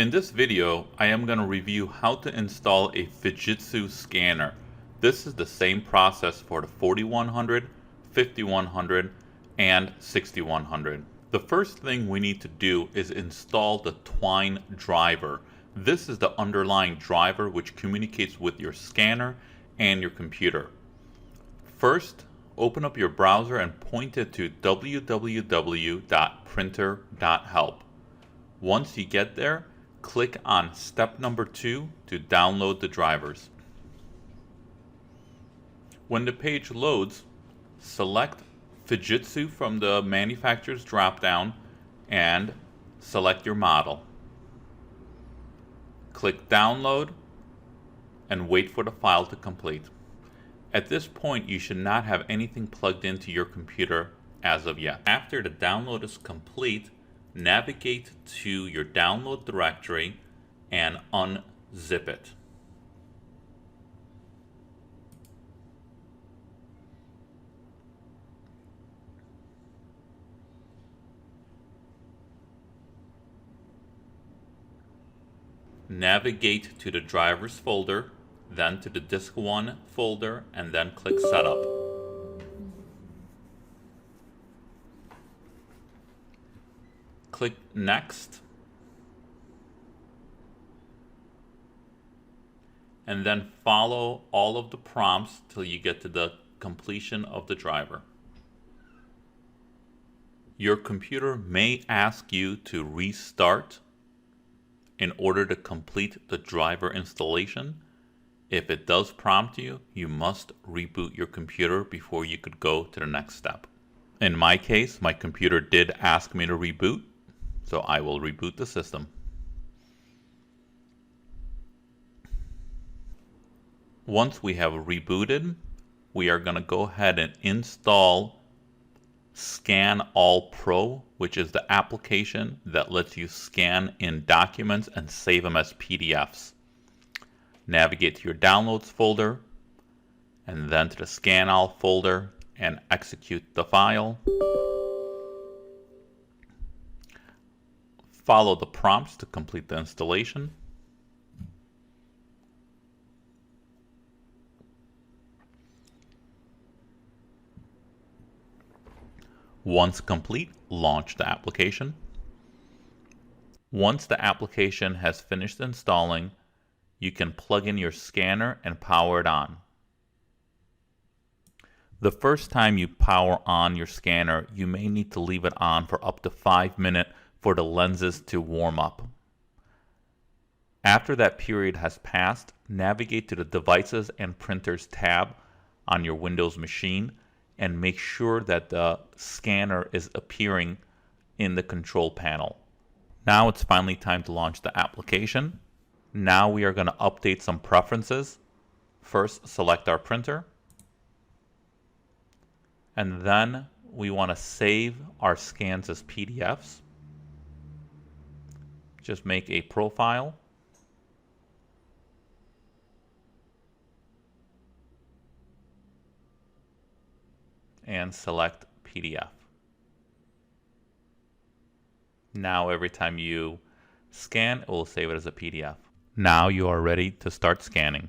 In this video, I am going to review how to install a Fujitsu scanner. This is the same process for the 4100, 5100, and 6100. The first thing we need to do is install the Twine driver. This is the underlying driver which communicates with your scanner and your computer. First, open up your browser and point it to www.printer.help. Once you get there, click on step number 2 to download the drivers. When the page loads, select Fujitsu from the manufacturer's dropdown and select your model. Click download and wait for the file to complete. At this point, you should not have anything plugged into your computer as of yet. After the download is complete, navigate to your download directory and unzip it. Navigate to the drivers folder, then to the disk 1 folder, and then click setup. Click next, and then follow all of the prompts till you get to the completion of the driver. Your computer may ask you to restart in order to complete the driver installation. If it does prompt you, you must reboot your computer before you could go to the next step. In my case, my computer did ask me to reboot, so I will reboot the system. Once we have rebooted, we are going to go ahead and install Scan All Pro, which is the application that lets you scan in documents and save them as PDFs. Navigate to your downloads folder and then to the Scan All folder and execute the file. Follow the prompts to complete the installation. Once complete, launch the application. Once the application has finished installing, you can plug in your scanner and power it on. The first time you power on your scanner, you may need to leave it on for up to 5 minutes for the lenses to warm up. After that period has passed, navigate to the Devices and Printers tab on your Windows machine and make sure that the scanner is appearing in the control panel. Now it's finally time to launch the application. Now we are going to update some preferences. First, select our printer. And then we want to save our scans as PDFs. Just make a profile. And select PDF. Now every time you scan, it will save it as a PDF. Now you are ready to start scanning.